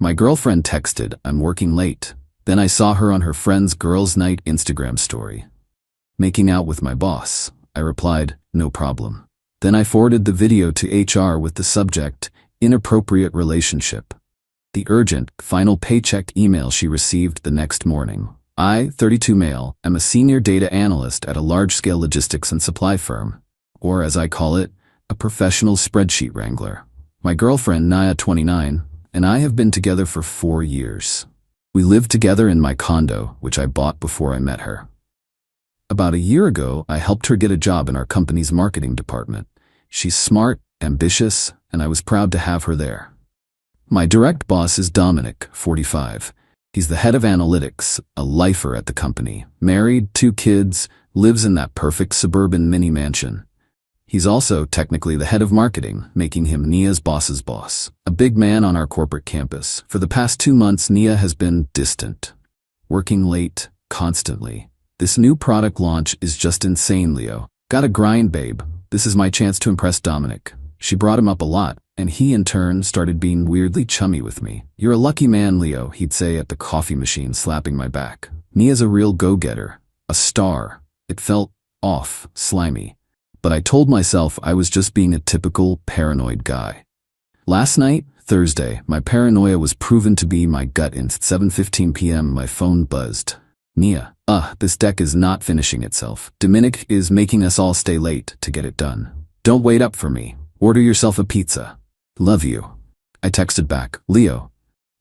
My girlfriend texted, "I'm working late." Then I saw her on her friend's girls' night Instagram story. "Making out with my boss." I replied, "No problem." Then I forwarded the video to HR with the subject, "Inappropriate relationship." The urgent, final paycheck email she received the next morning. I, 32 male, am a senior data analyst at a large-scale logistics and supply firm, or as I call it, a professional spreadsheet wrangler. My girlfriend, Naya, 29, and I have been together for 4 years. We live together in my condo, which I bought before I met her. About a year ago, I helped her get a job in our company's marketing department. She's smart, ambitious, and I was proud to have her there. My direct boss is Dominic, 45. He's the head of analytics, a lifer at the company, married, 2 kids, lives in that perfect suburban mini mansion. He's also technically the head of marketing, making him Nia's boss's boss. A big man on our corporate campus. For the past 2 months, Nia has been distant, working late, constantly. This new product launch is just insane, Leo. Gotta grind, babe. This is my chance to impress Dominic. She brought him up a lot, and he in turn started being weirdly chummy with me. "You're a lucky man, Leo," he'd say at the coffee machine, slapping my back. Nia's a real go-getter, a star. It felt off, slimy. But I told myself I was just being a typical paranoid guy. Last night, Thursday, my paranoia was proven to be my gut instinct. 7:15 p.m. my phone buzzed. "Nia, this deck is not finishing itself. Dominic is making us all stay late to get it done. Don't wait up for me. Order yourself a pizza. Love you." I texted back, "Leo,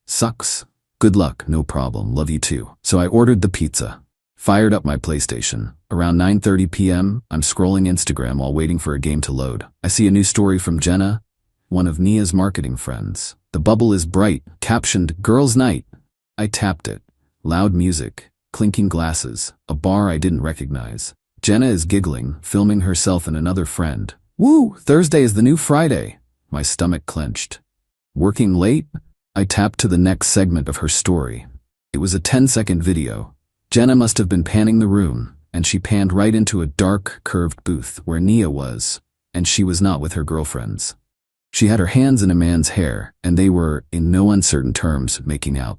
sucks. Good luck, no problem, love you too." So I ordered the pizza. Fired up my PlayStation. Around 9:30 p.m., I'm scrolling Instagram while waiting for a game to load. I see a new story from Jenna, one of Nia's marketing friends. The bubble is bright, captioned, "Girls' Night." I tapped it. Loud music, clinking glasses, a bar I didn't recognize. Jenna is giggling, filming herself and another friend. "Woo, Thursday is the new Friday." My stomach clenched. "Working late?" I tapped to the next segment of her story. It was a 10-second video. Jenna must have been panning the room, and she panned right into a dark, curved booth where Nia was, and she was not with her girlfriends. She had her hands in a man's hair, and they were, in no uncertain terms, making out,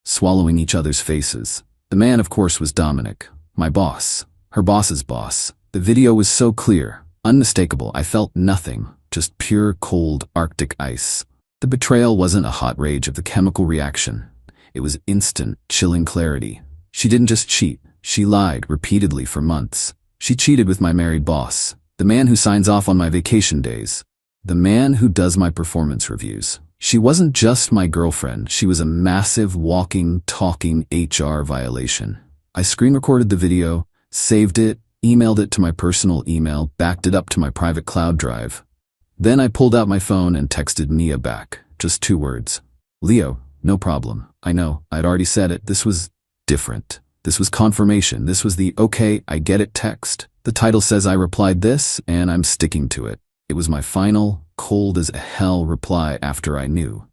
swallowing each other's faces. The man, of course, was Dominic, my boss, her boss's boss. The video was so clear, unmistakable, I felt nothing, just pure, cold, Arctic ice. The betrayal wasn't a hot rage of the chemical reaction. It was instant, chilling clarity. She didn't just cheat, she lied repeatedly for months. She cheated with my married boss, the man who signs off on my vacation days, the man who does my performance reviews. She wasn't just my girlfriend, she was a massive, walking, talking HR violation. I screen recorded the video, saved it, emailed it to my personal email, backed it up to my private cloud drive. Then I pulled out my phone and texted Nia back, just 2 words. "Leo, no problem. I know, I'd already said it, this was different. This was confirmation. This was the "okay, I get it" text. The title says I replied this, and I'm sticking to it. It was my final, cold as hell reply after I knew.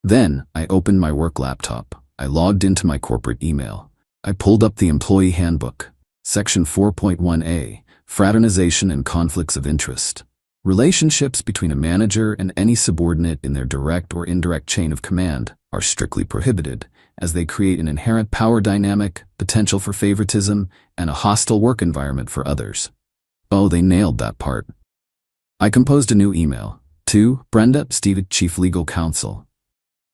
Then I opened my work laptop. I logged into my corporate email. I pulled up the employee handbook. Section 4.1a, Fraternization and Conflicts of Interest. Relationships between a manager and any subordinate in their direct or indirect chain of command are strictly prohibited, as they create an inherent power dynamic, potential for favoritism, and a hostile work environment for others. Oh, they nailed that part. I composed a new email. To Brenda Steve, Chief Legal Counsel.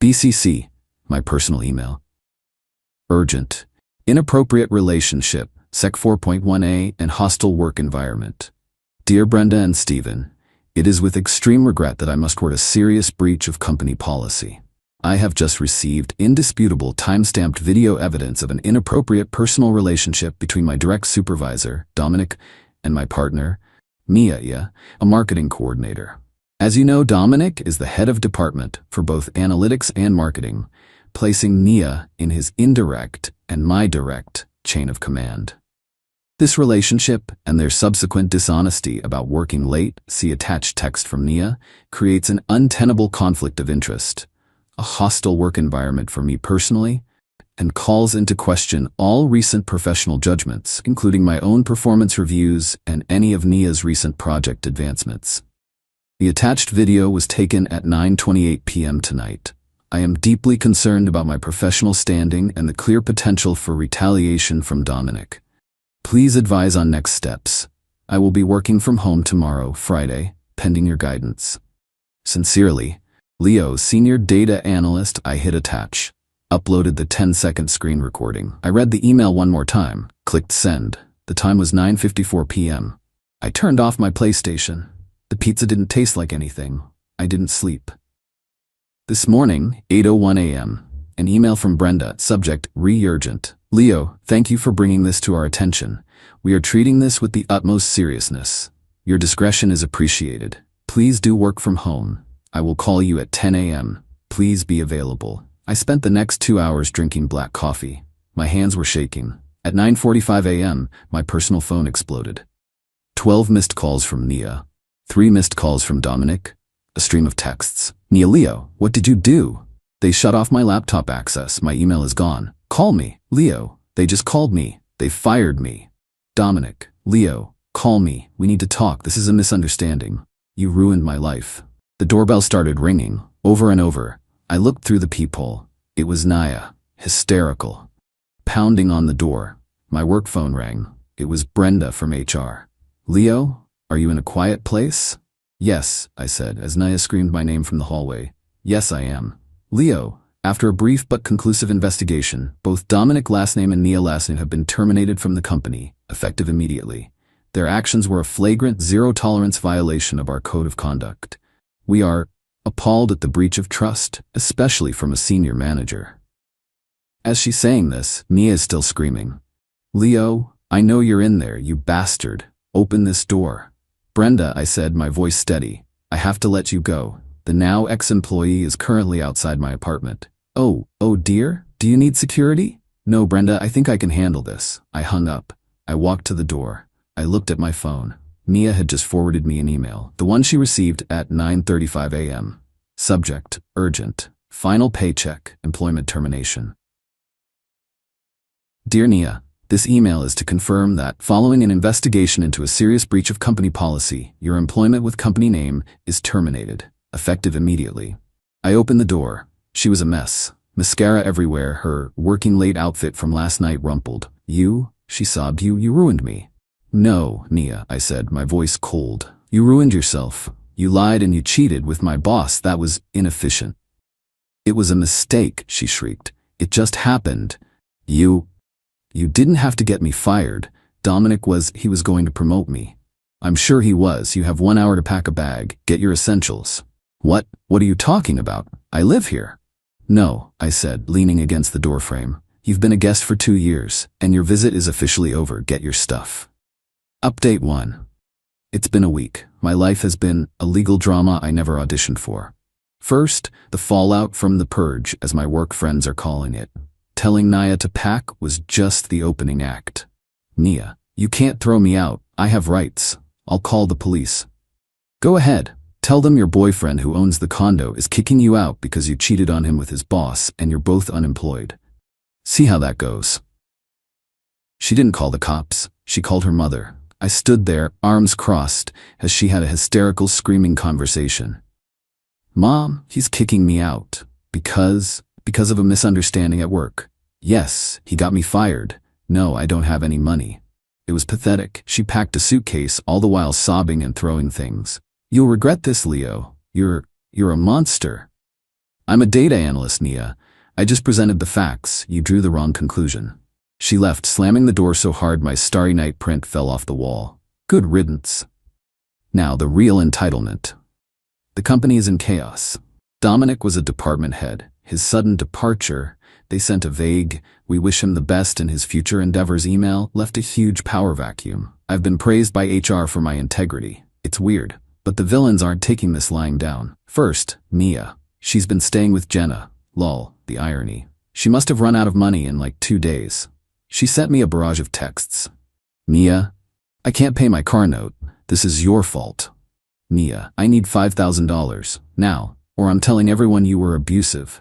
BCC, my personal email. Urgent. Inappropriate relationship, Sec 4.1a, and hostile work environment. Dear Brenda and Stephen, it is with extreme regret that I must report a serious breach of company policy. I have just received indisputable time-stamped video evidence of an inappropriate personal relationship between my direct supervisor, Dominic, and my partner, Mia, a marketing coordinator. As you know, Dominic is the head of department for both analytics and marketing, placing Nia in his indirect and my direct chain of command. This relationship and their subsequent dishonesty about working late, see attached text from Nia, creates an untenable conflict of interest, a hostile work environment for me personally, and calls into question all recent professional judgments, including my own performance reviews and any of Nia's recent project advancements. The attached video was taken at 9:28 p.m. tonight. I am deeply concerned about my professional standing and the clear potential for retaliation from Dominic. Please advise on next steps. I will be working from home tomorrow, Friday, pending your guidance. Sincerely, Leo, Senior Data Analyst. I hit attach. Uploaded the 10-second screen recording. I read the email one more time, clicked send. The time was 9:54 p.m. I turned off my PlayStation. The pizza didn't taste like anything. I didn't sleep. This morning, 8:01 a.m., an email from Brenda, subject, re-urgent. Leo, thank you for bringing this to our attention. We are treating this with the utmost seriousness. Your discretion is appreciated. Please do work from home. I will call you at 10 a.m. Please be available. I spent the next 2 hours drinking black coffee. My hands were shaking. At 9:45 a.m., my personal phone exploded. 12 missed calls from Nia. 3 missed calls from Dominic. A stream of texts. Nia, Leo, what did you do? They shut off my laptop access. My email is gone. Call me. Leo, they just called me. They fired me. Dominic, Leo, call me. We need to talk. This is a misunderstanding. You ruined my life. The doorbell started ringing, over and over. I looked through the peephole. It was Nia, hysterical. Pounding on the door. My work phone rang. It was Brenda from HR. Leo, are you in a quiet place? Yes, I said, as Nia screamed my name from the hallway. Yes, I am. Leo, after a brief but conclusive investigation, both Dominic last name and Nia last name have been terminated from the company, effective immediately. Their actions were a flagrant zero-tolerance violation of our code of conduct. We are appalled at the breach of trust, especially from a senior manager. As she's saying this, Nia is still screaming. Leo, I know you're in there, you bastard. Open this door. Brenda, I said, my voice steady. I have to let you go. The now ex-employee is currently outside my apartment. Oh dear? Do you need security? No, Brenda, I think I can handle this. I hung up. I walked to the door. I looked at my phone. Nia had just forwarded me an email, the one she received at 9:35 a.m. Subject, urgent. Final paycheck, employment termination. Dear Nia, this email is to confirm that, following an investigation into a serious breach of company policy, your employment with company name is terminated, effective immediately. I opened the door. She was a mess. Mascara everywhere, her working late outfit from last night rumpled. You, she sobbed, you ruined me. No, Nia, I said, my voice cold. You ruined yourself. You lied and you cheated with my boss. That was inefficient. It was a mistake, she shrieked. It just happened. You didn't have to get me fired. Dominic he was going to promote me. I'm sure he was. You have 1 hour to pack a bag, get your essentials. What are you talking about? I live here. No, I said, leaning against the doorframe. You've been a guest for 2 years, and your visit is officially over. Get your stuff. Update 1. It's been a week. My life has been a legal drama I never auditioned for. First, the fallout from the purge, as my work friends are calling it. Telling Nia to pack was just the opening act. Nia, you can't throw me out. I have rights. I'll call the police. Go ahead. Tell them your boyfriend who owns the condo is kicking you out because you cheated on him with his boss and you're both unemployed. See how that goes. She didn't call the cops. She called her mother. I stood there, arms crossed, as she had a hysterical screaming conversation. Mom, he's kicking me out. Because of a misunderstanding at work. Yes, he got me fired. No, I don't have any money. It was pathetic. She packed a suitcase, all the while sobbing and throwing things. You'll regret this, Leo. You're a monster. I'm a data analyst, Nia. I just presented the facts. You drew the wrong conclusion. She left, slamming the door so hard my Starry Night print fell off the wall. Good riddance. Now, the real entitlement. The company is in chaos. Dominic was a department head. His sudden departure, they sent a vague, "We wish him the best in his future endeavors" email, left a huge power vacuum. I've been praised by HR for my integrity. It's weird, but the villains aren't taking this lying down. First, Nia. She's been staying with Jenna. Lol, the irony. She must have run out of money in like 2 days. She sent me a barrage of texts. Nia, I can't pay my car note. This is your fault. Nia, I need $5,000 now, or I'm telling everyone you were abusive.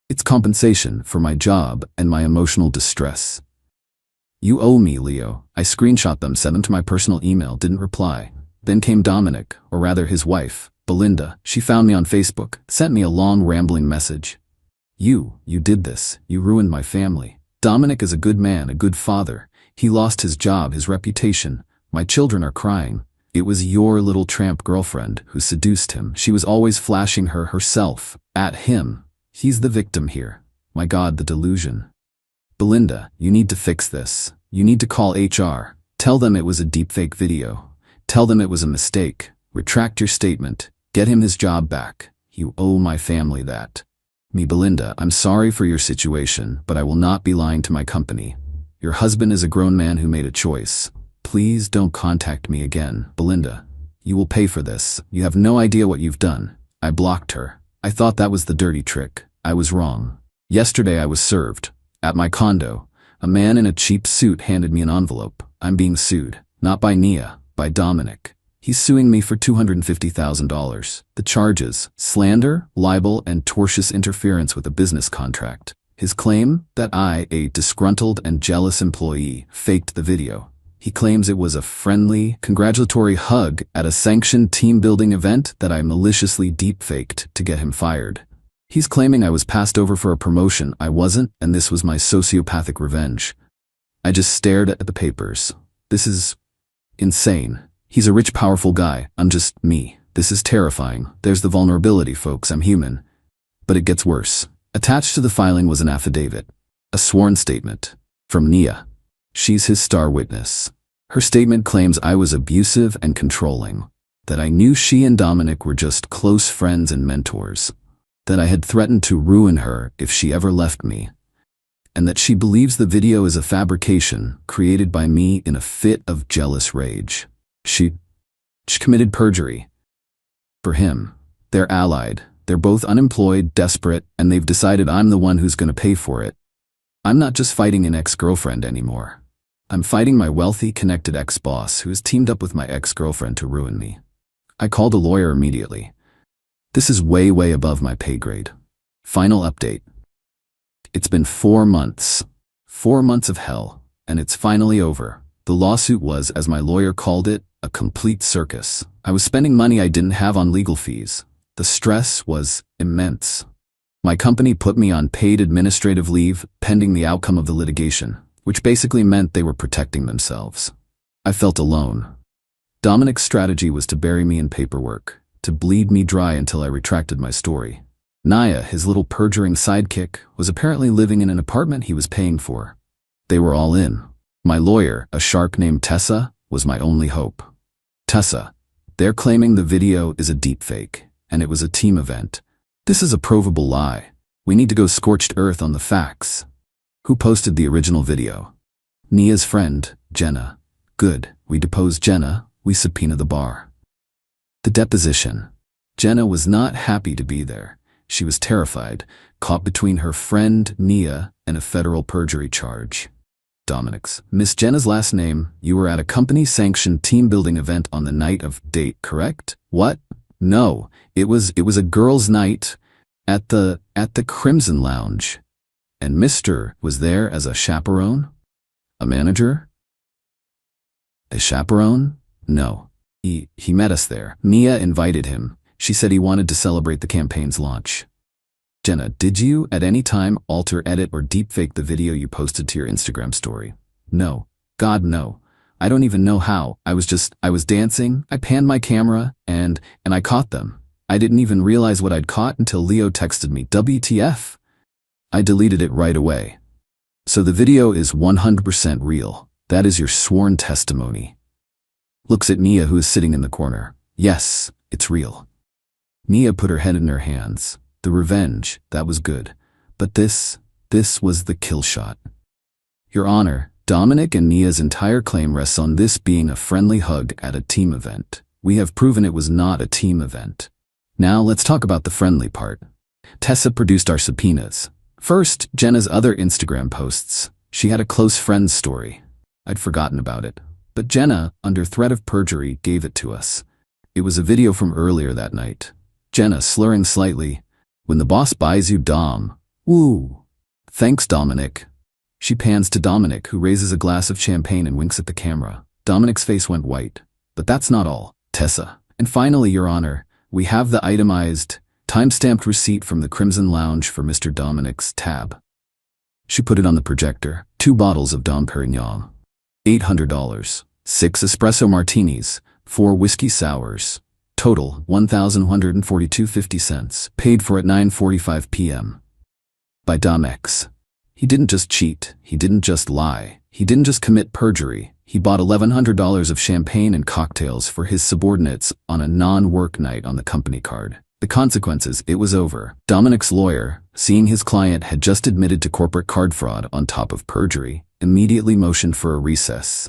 It's compensation for my job and my emotional distress. You owe me, Leo. I screenshot them, sent them to my personal email, didn't reply. Then came Dominic, or rather his wife, Belinda. She found me on Facebook, sent me a long rambling message. You did this. You ruined my family. Dominic is a good man, a good father. He lost his job, his reputation. My children are crying. It was your little tramp girlfriend who seduced him. She was always flashing herself at him. He's the victim here. My God, the delusion. Belinda, you need to fix this. You need to call HR. Tell them it was a deepfake video. Tell them it was a mistake. Retract your statement. Get him his job back. You owe my family that. Me, Belinda, I'm sorry for your situation, but I will not be lying to my company. Your husband is a grown man who made a choice. Please don't contact me again, Belinda. You will pay for this. You have no idea what you've done. I blocked her. I thought that was the dirty trick. I was wrong. Yesterday I was served. At my condo, a man in a cheap suit handed me an envelope. I'm being sued. Not by Nia, by Dominic. He's suing me for $250,000. The charges: slander, libel, and tortious interference with a business contract. His claim that I, a disgruntled and jealous employee, faked the video. He claims it was a friendly, congratulatory hug at a sanctioned team-building event that I maliciously deep-faked to get him fired. He's claiming I was passed over for a promotion I wasn't, and this was my sociopathic revenge. I just stared at the papers. This is insane. He's a rich, powerful guy. I'm just me. This is terrifying. There's the vulnerability, folks. I'm human. But it gets worse. Attached to the filing was an affidavit. A sworn statement. From Nia. She's his star witness. Her statement claims I was abusive and controlling. That I knew she and Dominic were just close friends and mentors. That I had threatened to ruin her if she ever left me. And that she believes the video is a fabrication created by me in a fit of jealous rage. She committed perjury. For him, they're allied. They're both unemployed, desperate, and they've decided I'm the one who's going to pay for it. I'm not just fighting an ex-girlfriend anymore. I'm fighting my wealthy, connected ex-boss who has teamed up with my ex-girlfriend to ruin me. I called a lawyer immediately. This is way above my pay grade. Final update. It's been 4 months. 4 months of hell, and it's finally over. The lawsuit was, as my lawyer called it, a complete circus. I was spending money I didn't have on legal fees. The stress was immense. My company put me on paid administrative leave pending the outcome of the litigation, which basically meant they were protecting themselves. I felt alone. Dominic's strategy was to bury me in paperwork, to bleed me dry until I retracted my story. Nia, his little perjuring sidekick, was apparently living in an apartment he was paying for. They were all in. My lawyer, a shark named Tessa, was my only hope. Tessa, they're claiming the video is a deepfake, and it was a team event. This is a provable lie. We need to go scorched earth on the facts. Who posted the original video? Nia's friend, Jenna. Good, we deposed Jenna, we subpoena the bar. The deposition. Jenna was not happy to be there. She was terrified, caught between her friend, Nia, and a federal perjury charge. Dominic's. Miss Jenna's last name, you were at a company-sanctioned team-building event on the night of date, correct? What? No, it was a girls' night at the Crimson Lounge. And Mr. was there as a chaperone? A manager? A chaperone? No. He met us there. Nia invited him. She said he wanted to celebrate the campaign's launch. Jenna, did you at any time alter, edit, or deepfake the video you posted to your Instagram story? No. God, no. I don't even know how. I was dancing, I panned my camera, and I caught them. I didn't even realize what I'd caught until Leo texted me, WTF? I deleted it right away. So the video is 100% real. That is your sworn testimony. Looks at Nia, who is sitting in the corner. Yes, it's real. Nia put her head in her hands. The revenge, that was good. But this was the kill shot. Your Honor, Dominic and Nia's entire claim rests on this being a friendly hug at a team event. We have proven it was not a team event. Now let's talk about the friendly part. Tessa produced our subpoenas. First, Jenna's other Instagram posts. She had a close friend's story. I'd forgotten about it. But Jenna, under threat of perjury, gave it to us. It was a video from earlier that night. Jenna, slurring slightly, "When the boss buys you, Dom. Woo. Thanks, Dominic." She pans to Dominic, who raises a glass of champagne and winks at the camera. Dominic's face went white. But that's not all. Tessa. And finally, Your Honor, we have the itemized Time-stamped receipt from the Crimson Lounge for Mr. Dominic's tab. She put it on the projector. 2 bottles of Dom Perignon. $800. 6 espresso martinis. 4 whiskey sours. Total, $1,142.50. Paid for at 9:45 p.m. By Dom X. He didn't just cheat. He didn't just lie. He didn't just commit perjury. He bought $1,100 of champagne and cocktails for his subordinates on a non-work night on the company card. The consequences, it was over. Dominic's lawyer, seeing his client had just admitted to corporate card fraud on top of perjury, immediately motioned for a recess.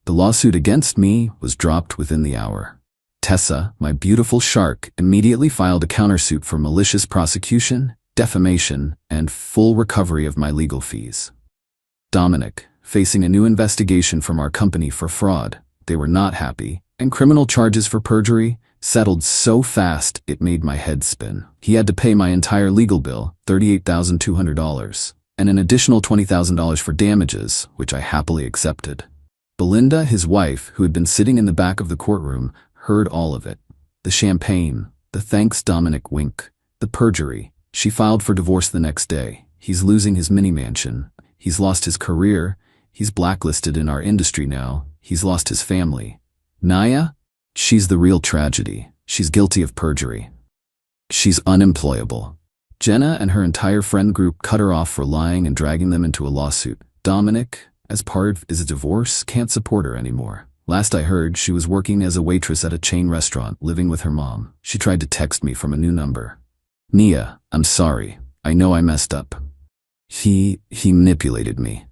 The lawsuit against me was dropped within the hour. Tessa, my beautiful shark, immediately filed a countersuit for malicious prosecution, defamation, and full recovery of my legal fees. Dominic, facing a new investigation from our company for fraud, they were not happy, and criminal charges for perjury settled so fast it made my head spin. He had to pay my entire legal bill, $38,200, and an additional $20,000 for damages, which I happily accepted. Belinda, his wife, who had been sitting in the back of the courtroom, heard all of it. The champagne, the thanks Dominic wink, the perjury. She filed for divorce the next day. He's losing his mini-mansion. He's lost his career. He's blacklisted in our industry now. He's lost his family. Naya? She's the real tragedy. She's guilty of perjury. She's unemployable. Jenna and her entire friend group cut her off for lying and dragging them into a lawsuit. Dominic, as part of his divorce, can't support her anymore. Last I heard, she was working as a waitress at a chain restaurant, living with her mom. She tried to text me from a new number. Nia, I'm sorry. I know I messed up. He manipulated me.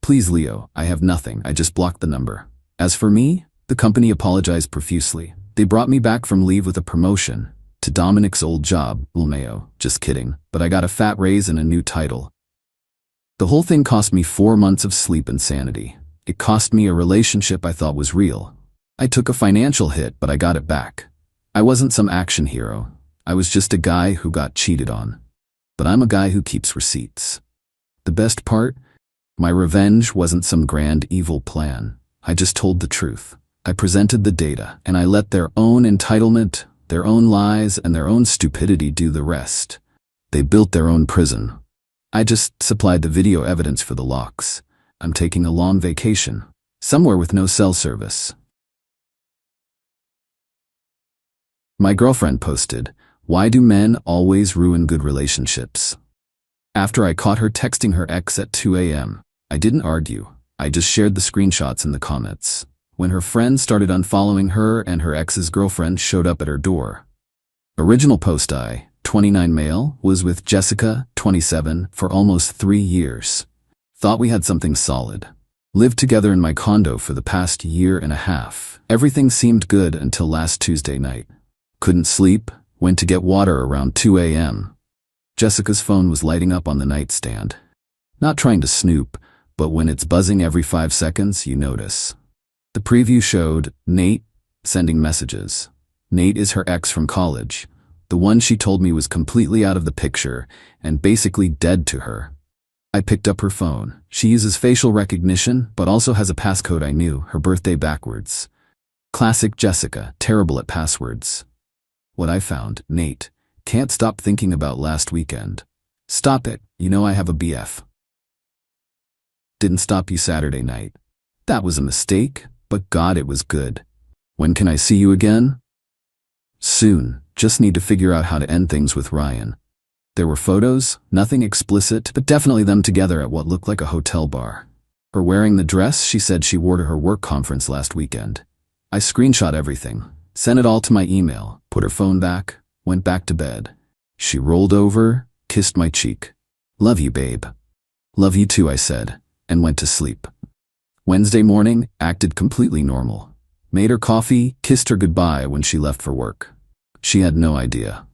Please, Leo, I have nothing. I just blocked the number. As for me, the company apologized profusely. They brought me back from leave with a promotion to Dominic's old job, Ulmeo. Just kidding, but I got a fat raise and a new title. The whole thing cost me 4 months of sleep and sanity. It cost me a relationship I thought was real. I took a financial hit, but I got it back. I wasn't some action hero. I was just a guy who got cheated on. But I'm a guy who keeps receipts. The best part? My revenge wasn't some grand evil plan. I just told the truth. I presented the data, and I let their own entitlement, their own lies, and their own stupidity do the rest. They built their own prison. I just supplied the video evidence for the locks. I'm taking a long vacation, somewhere with no cell service. My girlfriend posted, "Why do men always ruin good relationships?" After I caught her texting her ex at 2 a.m., I didn't argue. I just shared the screenshots in the comments. When her friends started unfollowing her and her ex's girlfriend showed up at her door. Original post 29 male, was with Jessica, 27, for almost 3 years. Thought we had something solid. Lived together in my condo for the past year and a half. Everything seemed good until last Tuesday night. Couldn't sleep, went to get water around 2 a.m. Jessica's phone was lighting up on the nightstand. Not trying to snoop, but when it's buzzing every 5 seconds, you notice. The preview showed Nate sending messages. Nate is her ex from college. The one she told me was completely out of the picture and basically dead to her. I picked up her phone. She uses facial recognition, but also has a passcode I knew, her birthday backwards. Classic Jessica, terrible at passwords. What I found, Nate, can't stop thinking about last weekend. Stop it, you know I have a BF. Didn't stop you Saturday night. That was a mistake, but God, it was good. When can I see you again? Soon, just need to figure out how to end things with Ryan. There were photos, nothing explicit, but definitely them together at what looked like a hotel bar. Her wearing the dress she said she wore to her work conference last weekend. I screenshot everything, sent it all to my email, put her phone back, went back to bed. She rolled over, kissed my cheek. Love you, babe. Love you too, I said, and went to sleep. Wednesday morning, acted completely normal. Made her coffee, kissed her goodbye when she left for work. She had no idea.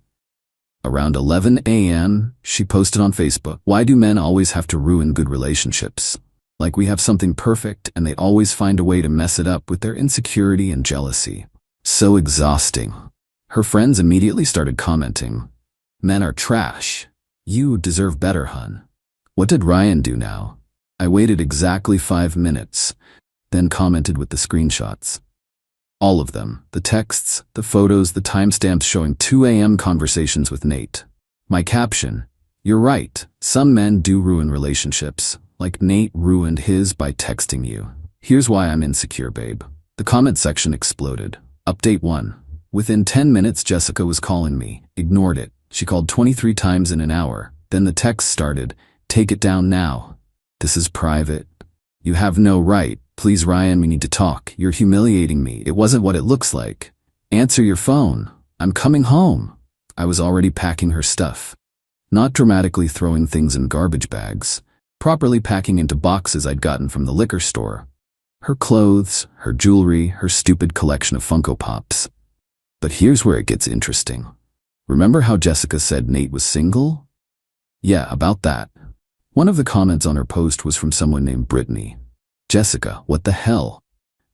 Around 11 a.m., she posted on Facebook, "Why do men always have to ruin good relationships? Like we have something perfect and they always find a way to mess it up with their insecurity and jealousy. So exhausting." Her friends immediately started commenting, "Men are trash. You deserve better, hun." What did Ryan do now? I waited exactly 5 minutes, then commented with the screenshots. All of them. The texts, the photos, the timestamps showing 2 a.m. conversations with Nate. My caption: "You're right. Some men do ruin relationships, like Nate ruined his by texting you. Here's why I'm insecure, babe." The comment section exploded. Update 1. Within 10 minutes, Jessica was calling me. Ignored it. She called 23 times in an hour. Then the text started: "Take it down now. This is private. You have no right. Please, Ryan, we need to talk. You're humiliating me. It wasn't what it looks like. Answer your phone. I'm coming home." I was already packing her stuff. Not dramatically throwing things in garbage bags. Properly packing into boxes I'd gotten from the liquor store. Her clothes, her jewelry, her stupid collection of Funko Pops. But here's where it gets interesting. Remember how Jessica said Nate was single? Yeah, about that. One of the comments on her post was from someone named Brittany. "Jessica, what the hell?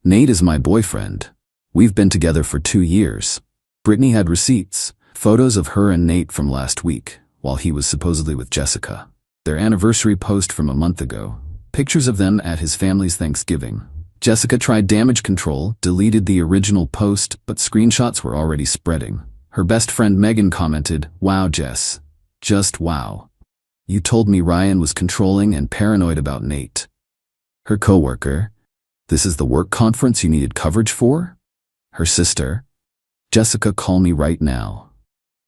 Nate is my boyfriend. We've been together for 2 years." Brittany had receipts, photos of her and Nate from last week, while he was supposedly with Jessica. Their anniversary post from a month ago. Pictures of them at his family's Thanksgiving. Jessica tried damage control, deleted the original post, but screenshots were already spreading. Her best friend Megan commented, "Wow, Jess. Just wow. You told me Ryan was controlling and paranoid about Nate." Her coworker, "This is the work conference you needed coverage for?" Her sister, "Jessica, call me right now."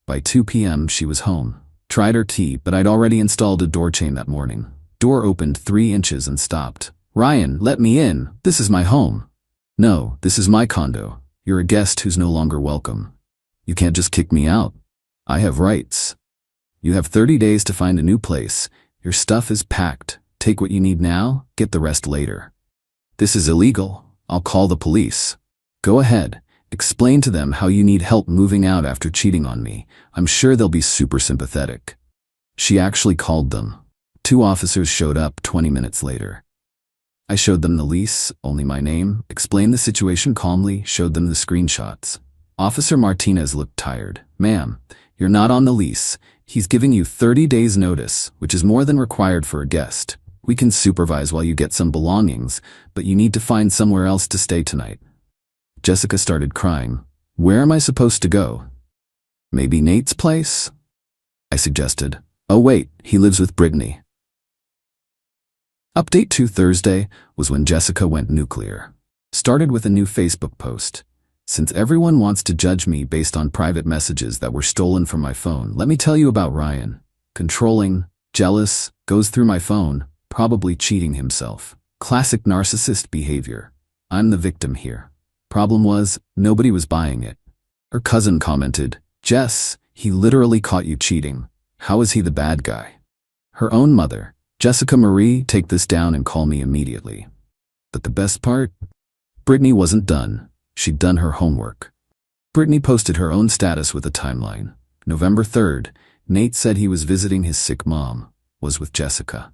By 2 p.m. she was home. Tried her tea, but I'd already installed a door chain that morning. Door opened 3 inches and stopped. "Ryan, let me in. This is my home." "No, this is my condo. You're a guest who's no longer welcome. You can't just kick me out. I have rights. You have 30 days to find a new place. Your stuff is packed. Take what you need now, get the rest later." "This is illegal. I'll call the police." "Go ahead. Explain to them how you need help moving out after cheating on me. I'm sure they'll be super sympathetic." She actually called them. 2 officers showed up 20 minutes later. I showed them the lease, only my name, explained the situation calmly, showed them the screenshots. Officer Martinez looked tired. "Ma'am, you're not on the lease. He's giving you 30 days notice, which is more than required for a guest. We can supervise while you get some belongings, but you need to find somewhere else to stay tonight." Jessica started crying. "Where am I supposed to go?" "Maybe Nate's place?" I suggested. "Oh wait, he lives with Brittany." Update 2. Thursday was when Jessica went nuclear. Started with a new Facebook post. "Since everyone wants to judge me based on private messages that were stolen from my phone, let me tell you about Ryan. Controlling, jealous, goes through my phone, probably cheating himself. Classic narcissist behavior. I'm the victim here. Problem was, nobody was buying it." Her cousin commented, "Jess, he literally caught you cheating. How is he the bad guy?" Her own mother, "Jessica Marie, take this down and call me immediately." But the best part? Brittany wasn't done. She'd done her homework. Brittany posted her own status with a timeline. November 3rd, Nate said he was visiting his sick mom, was with Jessica.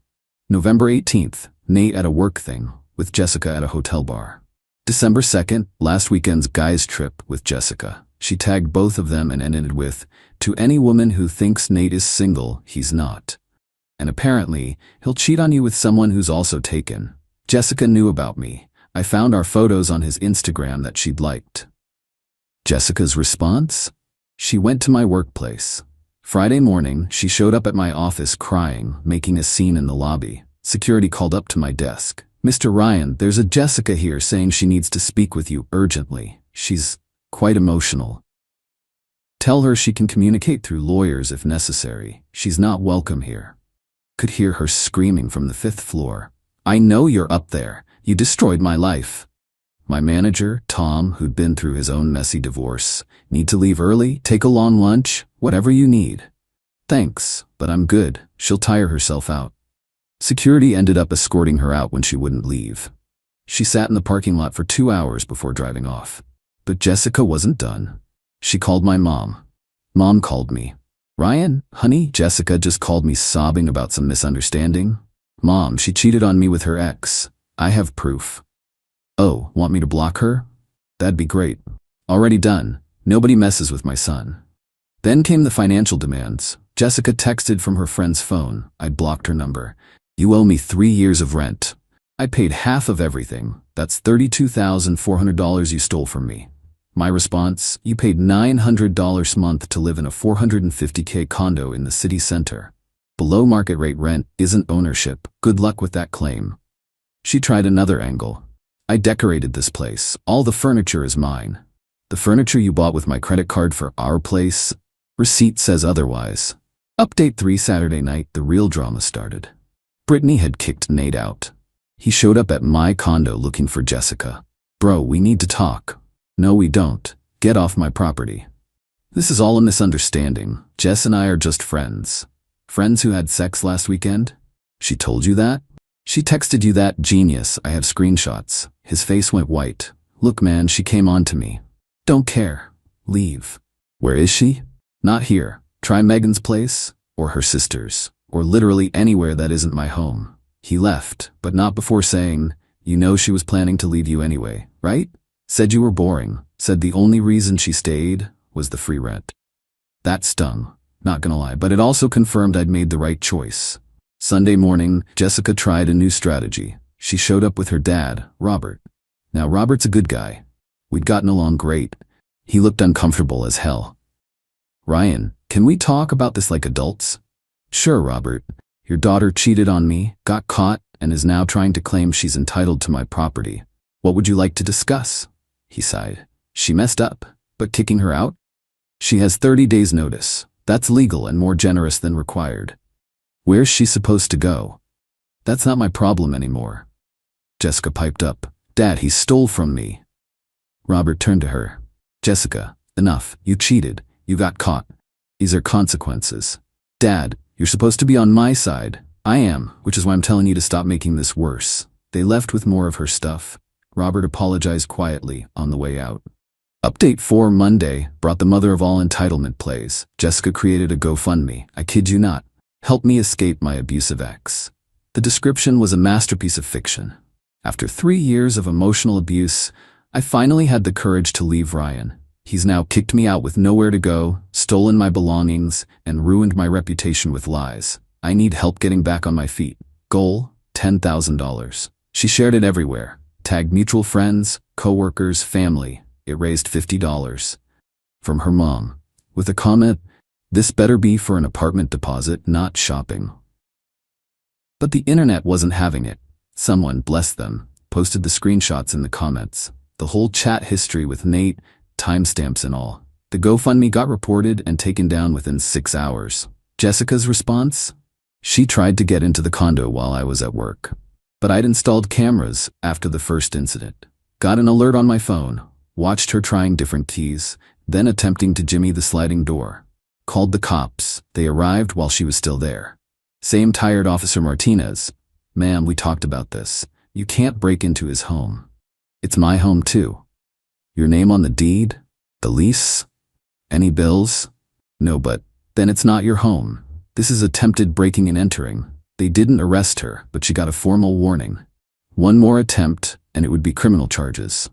November 18th, Nate at a work thing, with Jessica at a hotel bar. December 2nd, last weekend's guys trip with Jessica. She tagged both of them and ended with, "To any woman who thinks Nate is single, he's not. And apparently, he'll cheat on you with someone who's also taken." Jessica knew about me. I found our photos on his Instagram that she'd liked. Jessica's response? She went to my workplace. Friday morning, she showed up at my office crying, making a scene in the lobby. Security called up to my desk. "Mr. Ryan, there's a Jessica here saying she needs to speak with you urgently. She's quite emotional. Tell her she can communicate through lawyers if necessary. She's not welcome here." Could hear her screaming from the 5th floor. "I know you're up there. You destroyed my life." My manager, Tom, who'd been through his own messy divorce, "Need to leave early? Take a long lunch? Whatever you need." "Thanks, but I'm good. She'll tire herself out." Security ended up escorting her out when she wouldn't leave. She sat in the parking lot for 2 hours before driving off. But Jessica wasn't done. She called my mom. Mom called me. "Ryan, honey, Jessica just called me sobbing about some misunderstanding. Mom, she cheated on me with her ex. I have proof." "Oh, want me to block her? That'd be great." "Already done. Nobody messes with my son." Then came the financial demands. Jessica texted from her friend's phone. I'd blocked her number. "You owe me 3 years of rent." I paid half of everything. That's $32,400 you stole from me. My response, you paid $900 a month to live in a $450K condo in the city center. Below market rate rent isn't ownership. Good luck with that claim. She tried another angle. I decorated this place. All the furniture is mine. The furniture you bought with my credit card for our place? Receipt says otherwise. Update 3 Saturday night, the real drama started. Brittany had kicked Nate out. He showed up at my condo looking for Jessica. Bro, we need to talk. No, we don't. Get off my property. This is all a misunderstanding. Jess and I are just friends. Friends who had sex last weekend? She told you that? She texted you that? Genius, I have screenshots. His face went white. Look man, she came on to me. Don't care. Leave. Where is she? Not here. Try Megan's place, or her sister's, or literally anywhere that isn't my home. He left, but not before saying, you know she was planning to leave you anyway, right? Said you were boring. Said the only reason she stayed was the free rent. That stung, not gonna lie, but it also confirmed I'd made the right choice. Sunday morning, Jessica tried a new strategy. She showed up with her dad, Robert. Now Robert's a good guy. We'd gotten along great. He looked uncomfortable as hell. Ryan, can we talk about this like adults? Sure, Robert. Your daughter cheated on me, got caught, and is now trying to claim she's entitled to my property. What would you like to discuss? He sighed. She messed up, but kicking her out? She has 30 days notice. That's legal and more generous than required. Where's she supposed to go? That's not my problem anymore. Jessica piped up. Dad, he stole from me. Robert turned to her. Jessica, enough. You cheated. You got caught. These are consequences. Dad, you're supposed to be on my side. I am, which is why I'm telling you to stop making this worse. They left with more of her stuff. Robert apologized quietly on the way out. Update 4 Monday brought the mother of all entitlement plays. Jessica created a GoFundMe. I kid you not. Help me escape my abusive ex. The description was a masterpiece of fiction. After 3 years of emotional abuse, I finally had the courage to leave Ryan. He's now kicked me out with nowhere to go, stolen my belongings, and ruined my reputation with lies. I need help getting back on my feet. Goal, $10,000. She shared it everywhere. Tagged mutual friends, coworkers, family. It raised $50. From her mom, with a comment, this better be for an apartment deposit, not shopping. But the internet wasn't having it. Someone, bless them, posted the screenshots in the comments. The whole chat history with Nate, timestamps and all. The GoFundMe got reported and taken down within 6 hours. Jessica's response? She tried to get into the condo while I was at work. But I'd installed cameras after the first incident. Got an alert on my phone. Watched her trying different keys, then attempting to jimmy the sliding door. Called the cops. They arrived while she was still there. Same tired Officer Martinez. Ma'am, we talked about this. You can't break into his home. It's my home too. Your name on the deed? The lease? Any bills? No, but then it's not your home. This is attempted breaking and entering. They didn't arrest her, but she got a formal warning. One more attempt, and it would be criminal charges.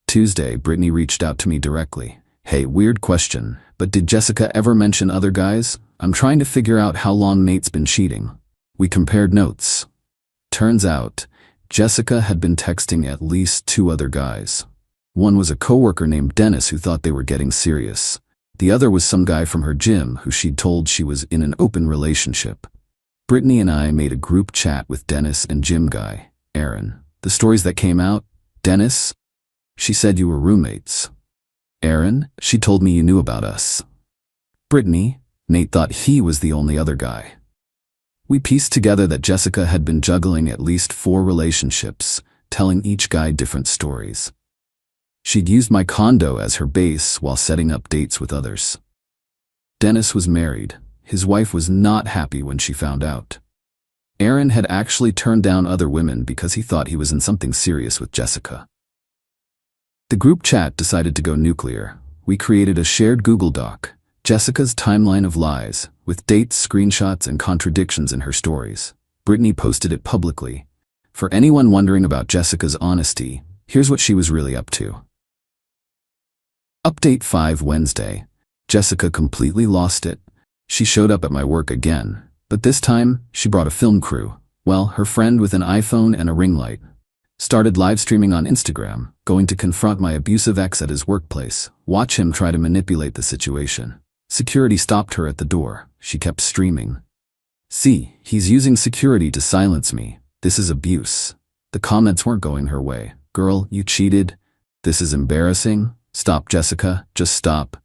Tuesday, Brittany reached out to me directly. Hey, weird question, but did Jessica ever mention other guys? I'm trying to figure out how long Nate's been cheating. We compared notes. Turns out, Jessica had been texting at least 2 other guys. One was a coworker named Dennis who thought they were getting serious. The other was some guy from her gym who she'd told she was in an open relationship. Brittany and I made a group chat with Dennis and gym guy, Aaron. The stories that came out, Dennis, she said you were roommates. Aaron, she told me you knew about us. Brittany, Nate thought he was the only other guy. We pieced together that Jessica had been juggling at least 4 relationships, telling each guy different stories. She'd used my condo as her base while setting up dates with others. Dennis was married. His wife was not happy when she found out. Aaron had actually turned down other women because he thought he was in something serious with Jessica. The group chat decided to go nuclear. We created a shared Google Doc, Jessica's timeline of lies, with dates, screenshots, and contradictions in her stories. Brittany posted it publicly. For anyone wondering about Jessica's honesty, here's what she was really up to. Update 5 Wednesday. Jessica completely lost it. She showed up at my work again, but this time she brought a film crew. Well, her friend with an iPhone and a ring light started live streaming on Instagram, going to confront my abusive ex at his workplace. Watch him try to manipulate the situation. Security stopped her at the door. She kept streaming. See, he's using security to silence me. This is abuse. The comments weren't going her way. Girl, you cheated. This is embarrassing. Stop, Jessica. Just stop.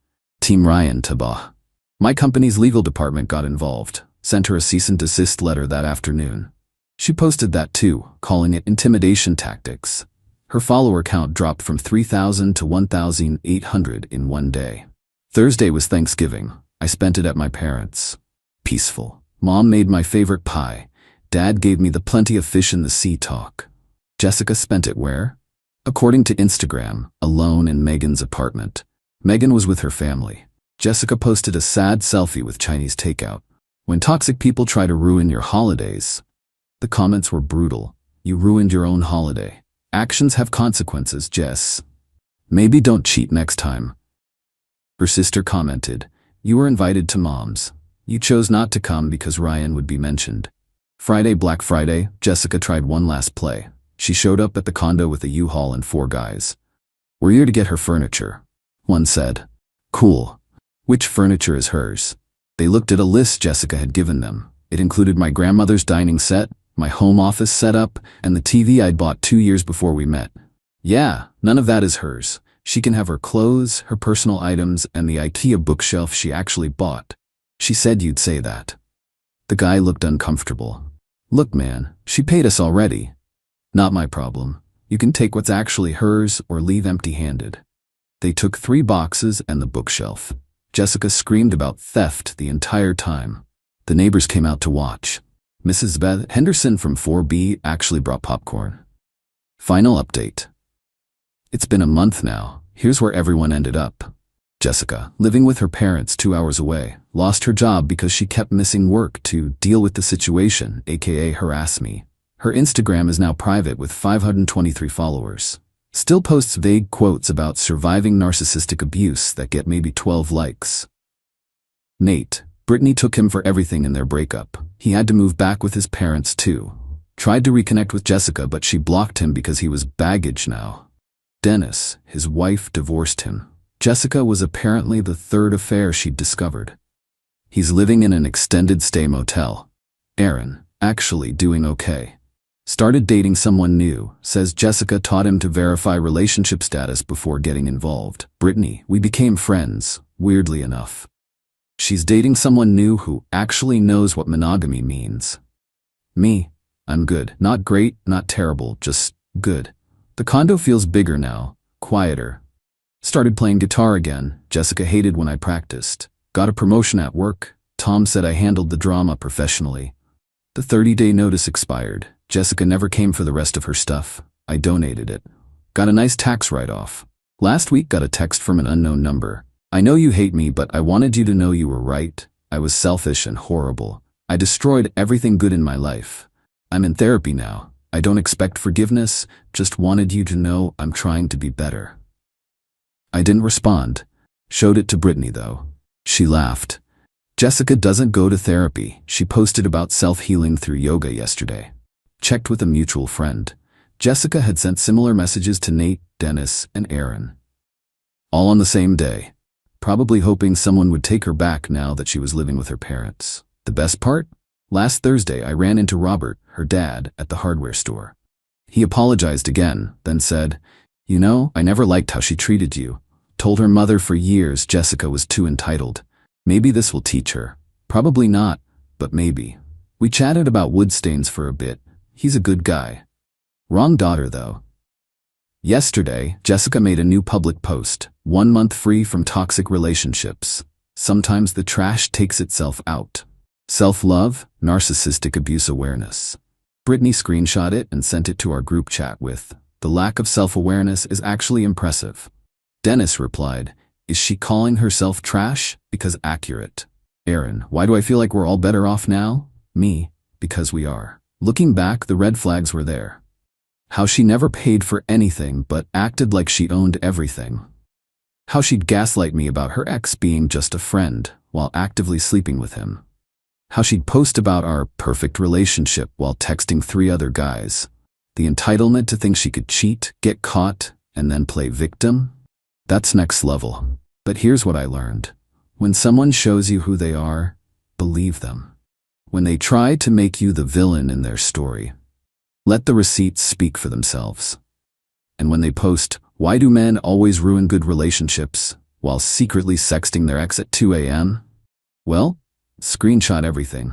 Team Ryan Tabah. My company's legal department got involved. Sent her a cease and desist letter that afternoon. She posted that too, calling it intimidation tactics. Her follower count dropped from 3,000 to 1,800 in one day. Thursday was Thanksgiving. I spent it at my parents'. Peaceful. Mom made my favorite pie. Dad gave me the plenty of fish in the sea talk. Jessica spent it where? According to Instagram, alone in Megan's apartment. Megan was with her family. Jessica posted a sad selfie with Chinese takeout. When toxic people try to ruin your holidays. The comments were brutal. You ruined your own holiday. Actions have consequences, Jess. Maybe don't cheat next time. Her sister commented, you were invited to Mom's. You chose not to come because Ryan would be mentioned. Friday, Black Friday, Jessica tried one last play. She showed up at the condo with a U-Haul and 4 guys. We're here to get her furniture. One said. Cool. Which furniture is hers? They looked at a list Jessica had given them. It included my grandmother's dining set, my home office setup, and the TV I'd bought 2 years before we met. Yeah, none of that is hers. She can have her clothes, her personal items, and the IKEA bookshelf she actually bought. She said you'd say that. The guy looked uncomfortable. Look, man, she paid us already. Not my problem. You can take what's actually hers or leave empty-handed. They took 3 boxes and the bookshelf. Jessica screamed about theft the entire time. The neighbors came out to watch. Mrs. Beth Henderson from 4B actually brought popcorn. Final update. It's been a month now. Here's where everyone ended up. Jessica, living with her parents 2 hours away, lost her job because she kept missing work to deal with the situation, aka harass me. Her Instagram is now private with 523 followers. Still posts vague quotes about surviving narcissistic abuse that get maybe 12 likes. Nate. Brittany took him for everything in their breakup. He had to move back with his parents too. Tried to reconnect with Jessica, but she blocked him because he was baggage now. Dennis, his wife, divorced him. Jessica was apparently the 3rd affair she'd discovered. He's living in an extended stay motel. Aaron, actually doing okay. Started dating someone new, says Jessica taught him to verify relationship status before getting involved. Brittany, we became friends, weirdly enough. She's dating someone new who actually knows what monogamy means. Me, I'm good. Not great, not terrible, just good. The condo feels bigger now, quieter. Started playing guitar again. Jessica hated when I practiced. Got a promotion at work. Tom said I handled the drama professionally. The 30-day notice expired. Jessica never came for the rest of her stuff. I donated it. Got a nice tax write-off. Last week got a text from an unknown number. I know you hate me, but I wanted you to know you were right. I was selfish and horrible. I destroyed everything good in my life. I'm in therapy now. I don't expect forgiveness, just wanted you to know I'm trying to be better. I didn't respond. Showed it to Brittany though. She laughed. Jessica doesn't go to therapy. She posted about self-healing through yoga yesterday. Checked with a mutual friend. Jessica had sent similar messages to Nate, Dennis, and Aaron. All on the same day. Probably hoping someone would take her back now that she was living with her parents. The best part? Last Thursday I ran into Robert, her dad, at the hardware store. He apologized again, then said, you know, I never liked how she treated you. Told her mother for years Jessica was too entitled. Maybe this will teach her. Probably not, but maybe. We chatted about wood stains for a bit. He's a good guy. Wrong daughter though. Yesterday, Jessica made a new public post. 1 month free from toxic relationships. Sometimes the trash takes itself out. Self-love, narcissistic abuse awareness. Brittany screenshot it and sent it to our group chat with, the lack of self-awareness is actually impressive. Dennis replied, is she calling herself trash? Because accurate. Aaron, why do I feel like we're all better off now? Me, because we are. Looking back, the red flags were there. How she never paid for anything but acted like she owned everything. How she'd gaslight me about her ex being just a friend while actively sleeping with him. How she'd post about our perfect relationship while texting 3 other guys. The entitlement to think she could cheat, get caught, and then play victim? That's next level. But here's what I learned. When someone shows you who they are, believe them. When they try to make you the villain in their story, let the receipts speak for themselves. And when they post, "Why do men always ruin good relationships?" while secretly sexting their ex at 2 a.m.? Well, screenshot everything.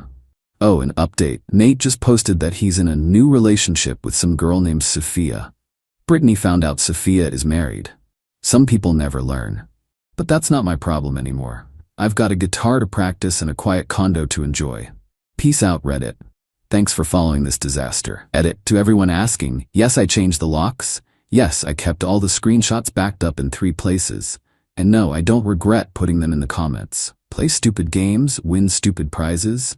Oh, an update. Nate just posted that he's in a new relationship with some girl named Sophia. Brittany found out Sophia is married. Some people never learn. But that's not my problem anymore. I've got a guitar to practice and a quiet condo to enjoy. Peace out, Reddit. Thanks for following this disaster. Edit. To everyone asking, yes, I changed the locks. Yes, I kept all the screenshots backed up in 3 places. And no, I don't regret putting them in the comments. Play stupid games, win stupid prizes.